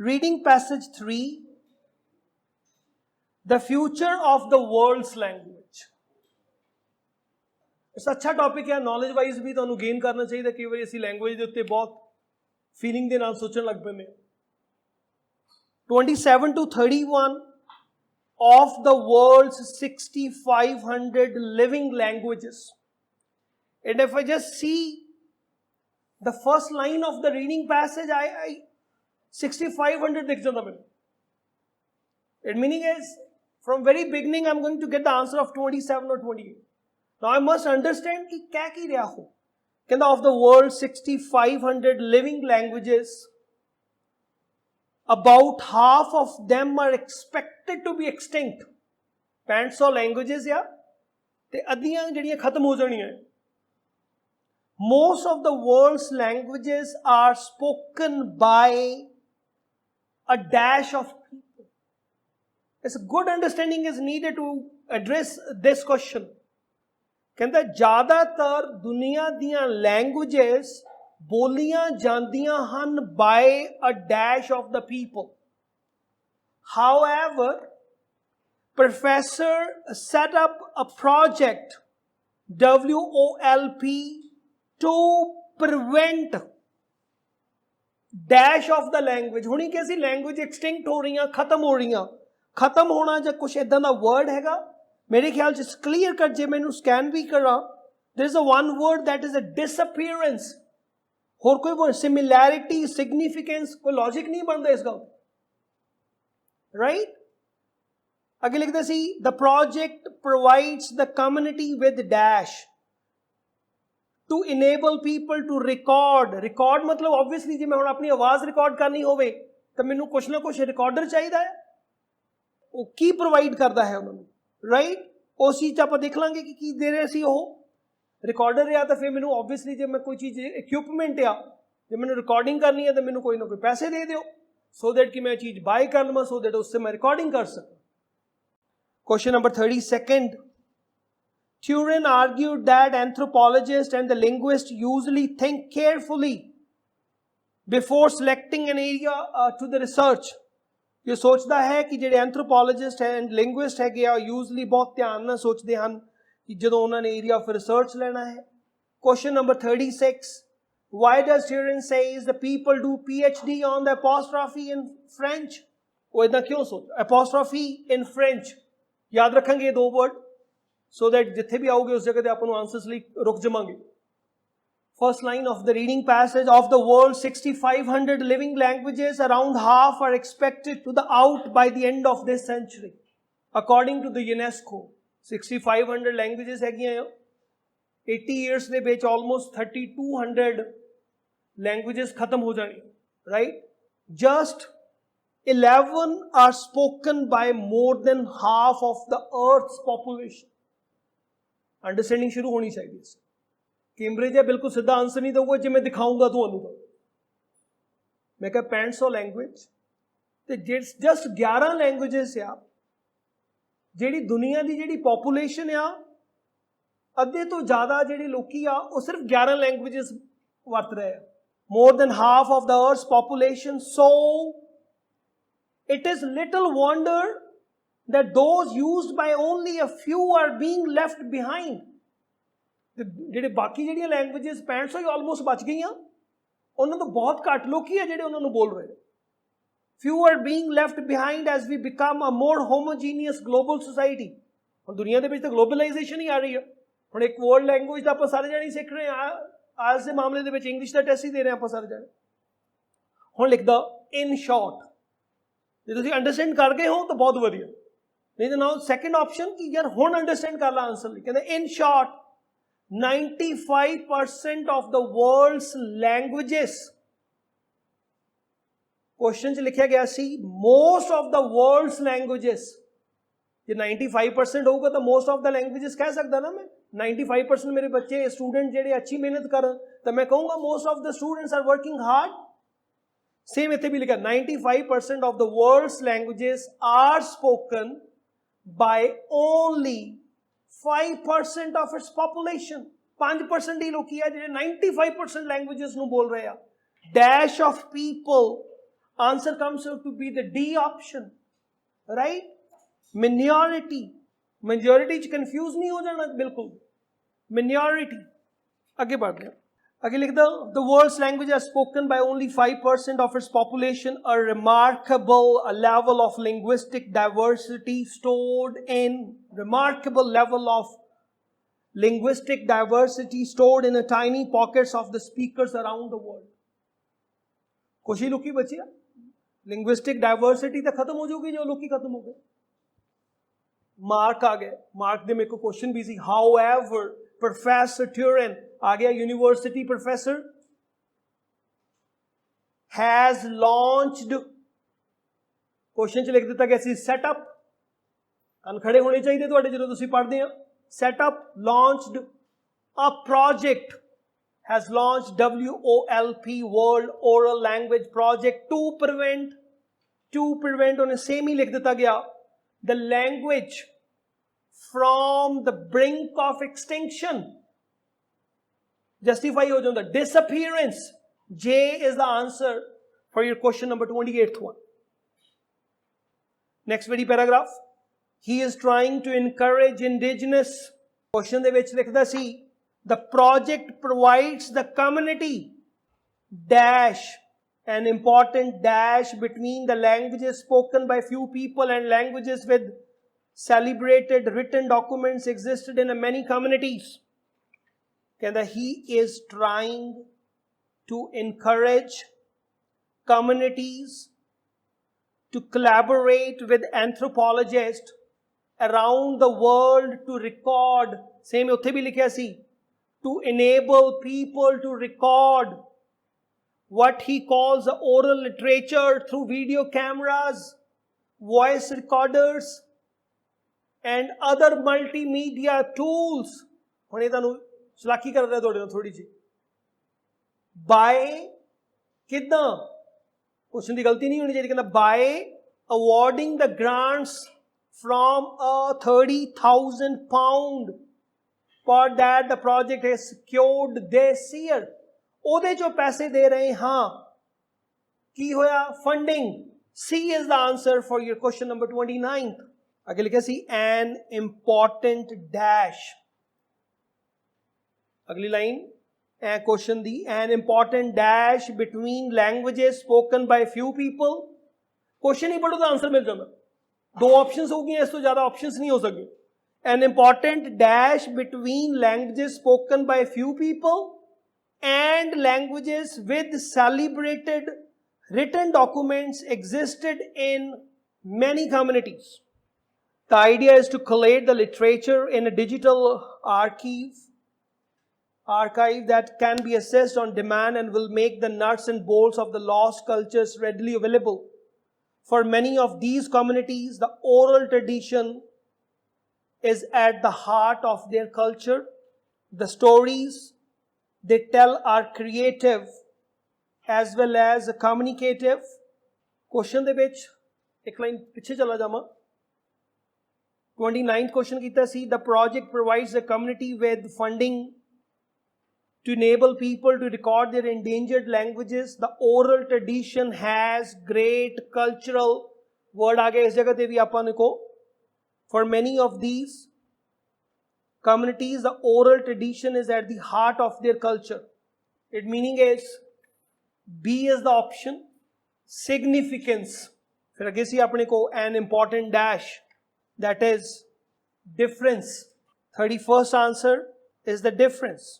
Reading passage 3, the future of the world's language. इस अच्छा topic है, नॉलेज वाइज भी ਤੁਹਾਨੂੰ ਗੇਨ ਕਰਨਾ ਚਾਹੀਦਾ। ਕਈ ਵਾਰੀ ਅਸੀਂ ਲੈਂਗੁਏਜ ਦੇ ਉੱਤੇ ਬਹੁਤ ਫੀਲਿੰਗ ਦੇ ਨਾਲ ਸੋਚਣ ਲੱਗ ਪੈਂਦੇ ਹਾਂ। 27 to 31 of the world's 6,500 living languages. And if I just see the first line of the reading passage, I 6,500 दिख जाता मेरे। Its meaning is, from very beginning, I'm going to get the answer of 27 or 28. Now I must understand कि क्या की रहा हो। कहता of the world's 6,500 living languages, about half of them are expected to be extinct. 500 languages या ते अद्धियां जड़ियां खत्म हो जानियां। Most of the world's languages are spoken by a dash of people. It's a good understanding is needed to address this question. कहता ज़्यादातर दुनिया दियां languages बोलियां जांदियां हन by a dash of the people. However, professor set up a project, WOLP, to prevent dash of the language. हुणी कैसी language extinct हो रही हैं, खत्म हो रही हैं। खत्म होना जो कुछ इदां दा word हैगा, मेरे ख्याल से क्लियर कर जे मैनू स्कैन भी करा, there is a one word that is a disappearance. और कोई वो similarity, significance, कोई logic नहीं बनता इसका, right? आगे लिखते सी, the project provides the community with dash to enable people to record. Record मतलब obviously जी मैं हुण अपनी आवाज़ रिकॉर्ड करनी होवे तो मैनू कुछ ना कुछ रिकॉर्डर चाहिए है। वो की प्रोवाइड करता है उन्होंने, राइट? उस चीज़ आप देख लांगे कि की दे रहे सी वो रिकॉर्डर या तो फिर मैनू ऑब्वियसली जब मैं कोई चीज़ इक्विपमेंट आ जब मैंने रिकॉर्डिंग करनी है तो मैनू कोई ना कोई पैसे दे दो सो दैट कि मैं चीज़ बाय कर लवां सो दैट उससे मैं रिकॉर्डिंग कर सकूँ। Question number 32। Turin argued that anthropologists and the linguists usually think carefully before selecting an area to the research. ये सोचता है कि ਜਿਹੜੇ एंथ्रोपोलॉजिस्ट एंड लिंग्विस्ट है यूजली बहुत ध्यान ਨਾਲ सोचते हैं कि ਜਦੋਂ ਉਹਨਾਂ ਨੇ ਏਰੀਆ ਆਫ ਰਿਸਰਚ ਲੈਣਾ ਹੈ। Question number 36। Why does Turin says the people do PhD on the apostrophe in French? वो इतना क्यों सोचता? apostrophe in French याद रखेंगे ये दो वर्ड so that जिथे भी आओगे उस जगह पे अपन आंसर्स ਲਈ रुक जावांगे। First line of the reading passage, of the world's 6,500 living languages, around half are expected to the out by the end of this century. According to the UNESCO, 6,500 languages हैगियां 80 years ਦੇ ਵਿੱਚ almost 3,200 languages खत्म हो जानी, right? Just 11 are spoken by more than half of the Earth's population. Understanding शुरू होनी चाहिए इससे। Cambridge है बिल्कुल सीधा आंसर नहीं दूंगा जो मैं दिखाऊंगा ਤੁਹਾਨੂੰ मैं कहा 500 लैंग्वेज ਤੇ जस्ट 11 लैंग्वेजेस ਆ ਜਿਹੜੀ ਦੁਨੀਆ ਦੀ ਜਿਹੜੀ ਪੋਪੂਲੇਸ਼ਨ ਆ ਅੱਧੇ ਤੋਂ ਜ਼ਿਆਦਾ ਜਿਹੜੇ ਲੋਕੀ ਆ ਉਹ ਸਿਰਫ 11 लैंग्वेजेस ਵਰਤ ਰਹੇ ਆ। more than half of the earth's population, so it is little wonder that those used by only a few are being left behind. ਜਿਹੜੇ ਬਾਕੀ ਜਿਹੜੀਆਂ ਲੈਂਗੁਏजेस 65 ਹੀ ਆਲਮੋਸਟ ਬਚ ਗਈਆਂ ਉਹਨਾਂ ਤੋਂ ਬਹੁਤ ਘੱਟ ਲੋਕੀ ਆ ਜਿਹੜੇ ਉਹਨਾਂ ਨੂੰ ਬੋਲ ਰਹੇ। few are being left behind as we become a more homogeneous global society. ਹੁਣ ਦੁਨੀਆ ਦੇ ਵਿੱਚ ਤਾਂ ਗਲੋਬਲਾਈਜੇਸ਼ਨ ਹੀ ਆ ਰਹੀ ਹੈ। ਹੁਣ ਇੱਕ ਵਰਲਡ ਲੈਂਗੁਏਜ ਦਾ ਆਪਾਂ ਸਾਰੇ ਜਾਣੇ ਸਿੱਖ ਰਹੇ ਆ। ਅੱਜ ਦੇ ਮਾਮਲੇ ਦੇ ਵਿੱਚ ਇੰਗਲਿਸ਼ ਦਾ ਟੈਸਟ ਹੀ ਦੇ ਰਹੇ ਆਪਾਂ ਸਾਰੇ ਜਾਣੇ। ਹੁਣ ਲਿਖਦਾ ਇਨ ਸ਼ਾਰਟ, ਜੇ ਤੁਸੀਂ ਅੰਡਰਸਟੈਂਡ ਕਰ ਗਏ ਹੋ ਤਾਂ ਬਹੁਤ ਵਧੀਆ, ਨਹੀਂ ਤਾਂ ਨਾਓ ਸੈਕੰਡ ਆਪਸ਼ਨ ਕਿ ਯਾਰ ਹੁਣ ਅੰਡਰਸਟੈਂਡ ਕਰ ਲਾ ਆਨਸਰ ਲਈ। ਕਹਿੰਦੇ ਇਨ short 95% of the world's languages, question च लिखा गया सी most of the world's languages, जे 95% होगा तो most of the languages कह सकता ना मैं। 95% मेरे बच्चे स्टूडेंट जेडे अच्छी मेहनत कर तो मैं कहूँगा most of the students are working hard। Same इतने भी लिखा 95% of the world's languages are spoken by only 5% of its population. 5% ही लोग किया जिन्हें 95% languages नु बोल रहे हैं। Dash of people Answer comes out to be the D option, right? Minority. Majority च confuse नहीं हो जाना बिल्कुल. Minority. आगे बढ़ते हैं. आगे लिख दो. The world's language are spoken by only 5% of its population. A remarkable level of linguistic diversity stored in linguistic diversity stored in a tiny pockets of the speakers around the world. खुशी लुकी बची है. Linguistic diversity तो खत्म हो जाएगी जो लुकी खत्म हो गए. मार्क आ गए. मार्क दे मेरे को क्वेश्चन भी सी. However, Professor Turin आ गया. University professor has launched. Question च लिख दिता गया सी सेटअप. ਕੰਨ ਖੜੇ ਹੋਣੇ ਚਾਹੀਦੇ ਤੁਹਾਡੇ ਜਦੋਂ ਤੁਸੀਂ ਪੜ੍ਹਦੇ ਆ. Setup launched a project. Has launched WOLP, World Oral Language Project, to prevent on same ही लिख दिता गया, the language from the brink of extinction. Justify हो जाता. Disappearance. J is the answer for your question number 28th one. Next very paragraph. He is trying to encourage indigenous. Question ਦੇ ਵਿੱਚ ਲਿਖਦਾ ਸੀ, the project provides the community dash, an important dash between the languages spoken by few people and languages with celebrated written documents existed in many communities. ਕਹਿੰਦਾ he is trying to encourage communities to collaborate with anthropologists around the world to record, same ਉੱਥੇ ਵੀ ਲਿਖਿਆ ਸੀ, to enable people to record what he calls the oral literature through video cameras, voice recorders and other multimedia tools. ਹੁਣ ਇਹ ਤੁਹਾਨੂੰ ਚਲਾਕੀ ਕਰ ਰਿਹਾ ਤੁਹਾਡੇ ਨਾਲ ਥੋੜੀ ਜਿਹੀ. by ਕਿੱਦਾਂ, ਕੁਐਸਚਨ ਦੀ ਗਲਤੀ ਨਹੀਂ ਹੋਣੀ ਚਾਹੀਦੀ. ਕਹਿੰਦਾ by awarding the grants from a 30,000 pound for that the project has secured this year. ਉਹਦੇ ਚੋਂ ਪੈਸੇ ਦੇ ਰਹੇ ਹਾਂ. ਕੀ ਹੋਇਆ? Funding. C is the answer for your question number 29th. ਅੱਗੇ ਲਿਖਿਆ ਸੀ an important dash. ਅਗਲੀ ਲਾਈਨ ਇਹ question the, an important dash between languages spoken by few people. question ਹੀ ਪੜੋ ਤਾਂ ਆਨਸਰ ਮਿਲ ਜਾਂਦਾ. दो ऑप्शंस हो गए, इस तो ज्यादा ऑप्शंस नहीं हो सके. An important dash between languages spoken by few people and languages with celebrated written documents existed in many communities. The idea is to collate the literature in a digital archive that can be accessed on demand and will make the nuts and bolts of the lost cultures readily available. For many of these communities, the oral tradition is at the heart of their culture. The stories they tell are creative as well as communicative. Question ਦੇ ਵਿੱਚ ਇੱਕ line ਪਿੱਛੇ ਚਲਾ ਜਾਵਾਂ. 29th question ਕੀਤਾ ਸੀ, the project provides the community with funding to enable people to record their endangered languages. The oral tradition has great cultural word आ गया इस जगह पे भी अपन को. For many of these communities, the oral tradition is at the heart of their culture. Its meaning is B is the option. Significance. फिर आगे से अपने को an important dash, that is difference. 31st answer is the difference.